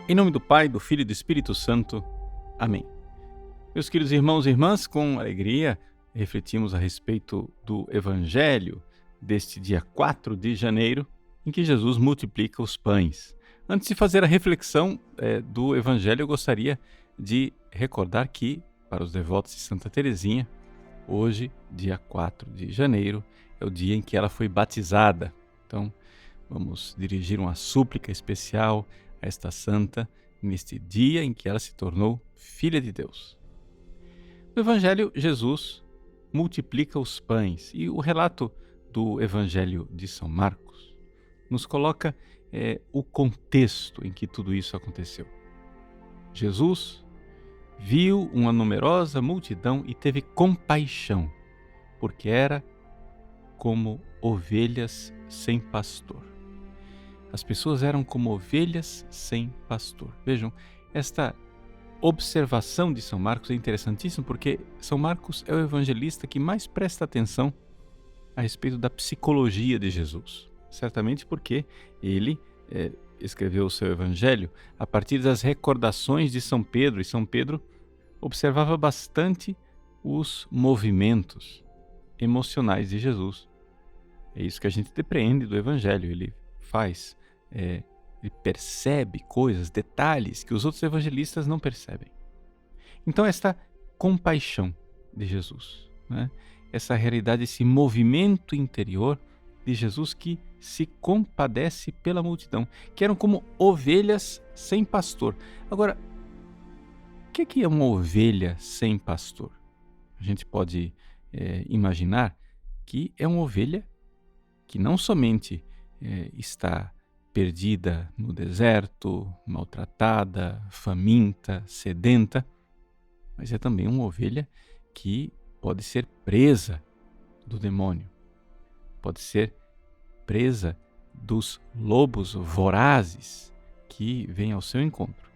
Em nome do Pai, do Filho e do Espírito Santo. Amém. Meus queridos irmãos e irmãs, com alegria, refletimos a respeito do Evangelho deste dia 4 de janeiro, em que Jesus multiplica os pães. Antes de fazer a reflexão do Evangelho, eu gostaria de recordar que, para os devotos de Santa Teresinha, hoje, dia 4 de janeiro, é o dia em que ela foi batizada. Então, vamos dirigir uma súplica especial a esta santa neste dia em que ela se tornou filha de Deus. No Evangelho, Jesus multiplica os pães e o relato do Evangelho de São Marcos nos coloca o contexto em que tudo isso aconteceu. Jesus viu uma numerosa multidão e teve compaixão, porque era como ovelhas sem pastor. As pessoas eram como ovelhas sem pastor. Vejam, esta observação de São Marcos é interessantíssima porque São Marcos é o evangelista que mais presta atenção a respeito da psicologia de Jesus. Certamente porque ele escreveu o seu evangelho a partir das recordações de São Pedro, e São Pedro observava bastante os movimentos emocionais de Jesus. É isso que a gente depreende do evangelho. Ele faz, ele percebe coisas, detalhes que os outros evangelistas não percebem. Então esta compaixão de Jesus, essa realidade, esse movimento interior de Jesus que se compadece pela multidão, que eram como ovelhas sem pastor. Agora, o que é uma ovelha sem pastor? A gente pode imaginar que é uma ovelha que não somente está perdida no deserto, maltratada, faminta, sedenta, mas é também uma ovelha que pode ser presa do demônio, pode ser presa dos lobos vorazes que vêm ao seu encontro.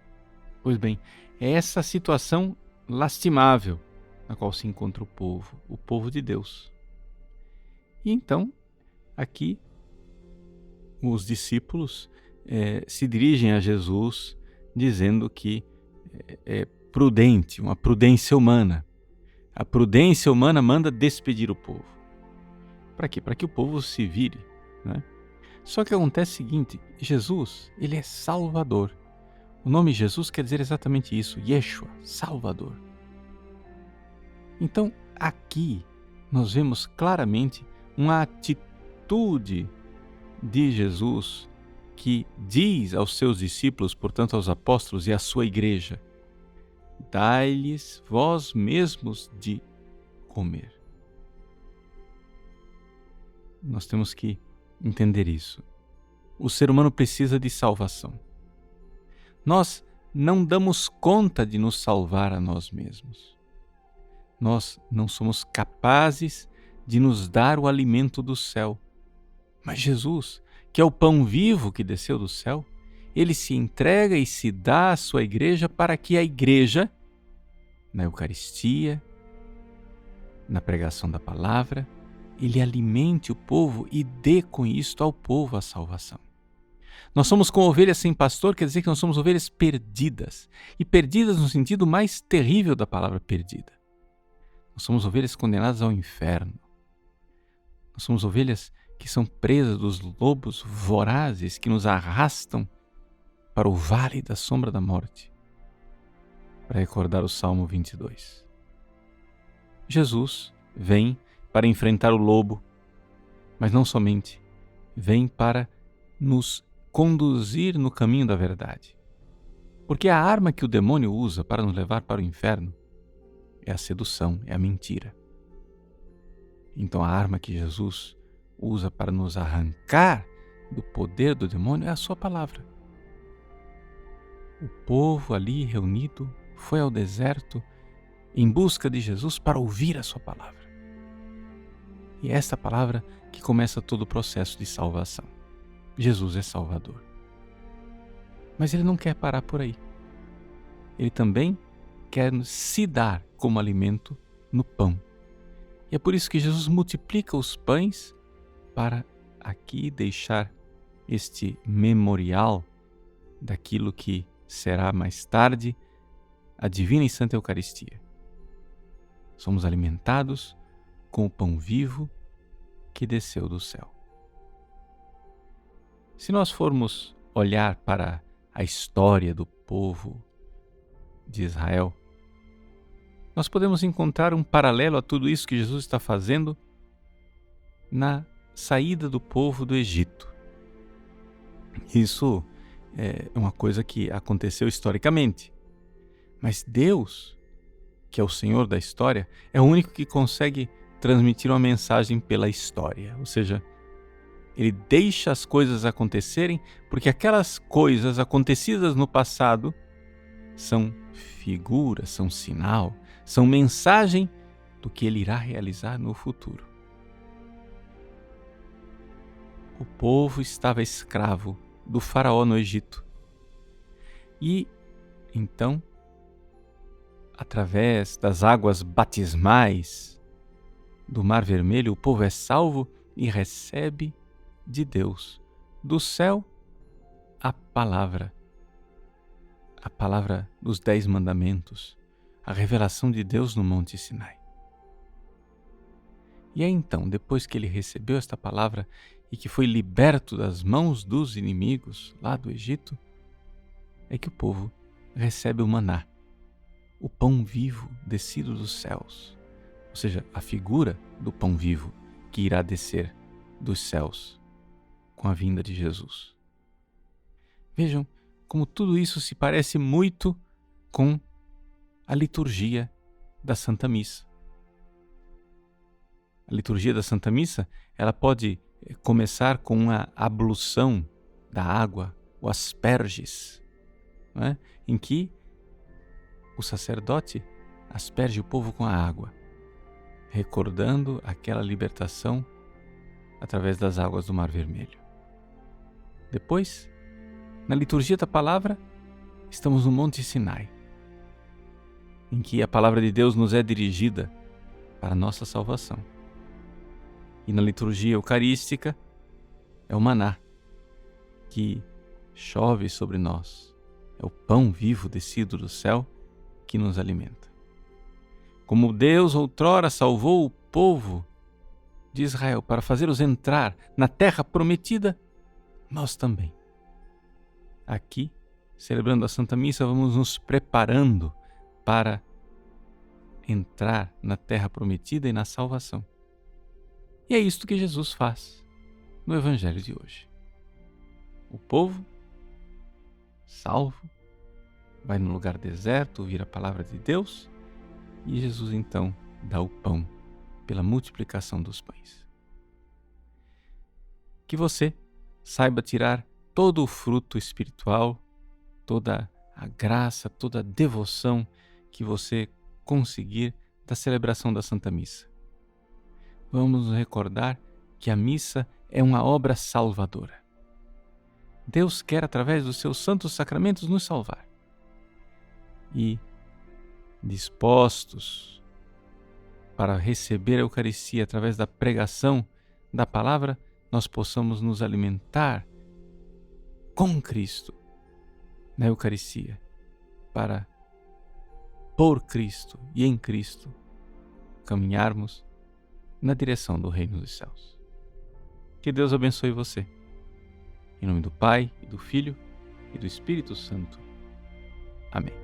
Pois bem, é essa situação lastimável na qual se encontra o povo de Deus. E então, aqui, os discípulos se dirigem a Jesus dizendo que é prudente, uma prudência humana. A prudência humana manda despedir o povo. Para quê? Para que o povo se vire. Só que acontece o seguinte, Jesus, ele é Salvador. O nome Jesus quer dizer exatamente isso, Yeshua, Salvador. Então, aqui, nós vemos claramente uma atitude de Jesus que diz aos seus discípulos, portanto aos apóstolos e à sua igreja: dai-lhes vós mesmos de comer. Nós temos que entender isso. O ser humano precisa de salvação. Nós não damos conta de nos salvar a nós mesmos. Nós não somos capazes de nos dar o alimento do céu. Mas Jesus, que é o pão vivo que desceu do céu, ele se entrega e se dá à sua igreja para que a igreja, na Eucaristia, na pregação da palavra, ele alimente o povo e dê com isto ao povo a salvação. Nós somos como ovelhas sem pastor, quer dizer que nós somos ovelhas perdidas. E perdidas no sentido mais terrível da palavra perdida. Nós somos ovelhas condenadas ao inferno. Nós somos ovelhas que são presas dos lobos vorazes que nos arrastam para o vale da sombra da morte. Para recordar o Salmo 22. Jesus vem para enfrentar o lobo, mas não somente, vem para nos conduzir no caminho da verdade. Porque a arma que o demônio usa para nos levar para o inferno é a sedução, é a mentira. Então a arma que Jesus usa para nos arrancar do poder do demônio é a sua palavra. O povo ali reunido foi ao deserto em busca de Jesus para ouvir a sua palavra. E é esta palavra que começa todo o processo de salvação. Jesus é Salvador. Mas ele não quer parar por aí. Ele também quer se dar como alimento no pão. E é por isso que Jesus multiplica os pães para aqui deixar este memorial daquilo que será mais tarde a divina e santa Eucaristia. Somos alimentados com o pão vivo que desceu do céu. Se nós formos olhar para a história do povo de Israel, nós podemos encontrar um paralelo a tudo isso que Jesus está fazendo na saída do povo do Egito. Isso é uma coisa que aconteceu historicamente, mas Deus, que é o Senhor da história, é o único que consegue transmitir uma mensagem pela história, ou seja, Ele deixa as coisas acontecerem porque aquelas coisas acontecidas no passado são figura, são sinal, são mensagem do que Ele irá realizar no futuro. O povo estava escravo do faraó no Egito. E, então, através das águas batismais do Mar Vermelho, o povo é salvo e recebe de Deus, do céu, a palavra dos 10 mandamentos, a revelação de Deus no Monte Sinai. E é então, depois que ele recebeu esta palavra e que foi liberto das mãos dos inimigos lá do Egito, é que o povo recebe o maná, o pão vivo descido dos céus, ou seja, a figura do pão vivo que irá descer dos céus com a vinda de Jesus. Vejam como tudo isso se parece muito com a liturgia da Santa Missa. A liturgia da Santa Missa, ela pode começar com uma ablução da água, o asperges, não é? Em que o sacerdote asperge o povo com a água, recordando aquela libertação através das águas do Mar Vermelho. Depois, na liturgia da palavra, estamos no Monte Sinai, em que a palavra de Deus nos é dirigida para a nossa salvação. E na liturgia eucarística é o maná que chove sobre nós, é o pão vivo descido do céu que nos alimenta. Como Deus outrora salvou o povo de Israel para fazê-los entrar na terra prometida, nós também. Aqui, celebrando a Santa Missa, vamos nos preparando para entrar na terra prometida e na salvação. E é isto que Jesus faz no Evangelho de hoje. O povo, salvo, vai no lugar deserto ouvir a palavra de Deus e Jesus então dá o pão pela multiplicação dos pães. Que você saiba tirar todo o fruto espiritual, toda a graça, toda a devoção que você conseguir da celebração da Santa Missa. Vamos nos recordar que a missa é uma obra salvadora. Deus quer, através dos seus santos sacramentos, nos salvar. E, dispostos para receber a Eucaristia através da pregação da palavra, nós possamos nos alimentar com Cristo na Eucaristia, para, por Cristo e em Cristo, caminharmos na direção do Reino dos Céus. Que Deus abençoe você. Em nome do Pai, e do Filho, e do Espírito Santo. Amém.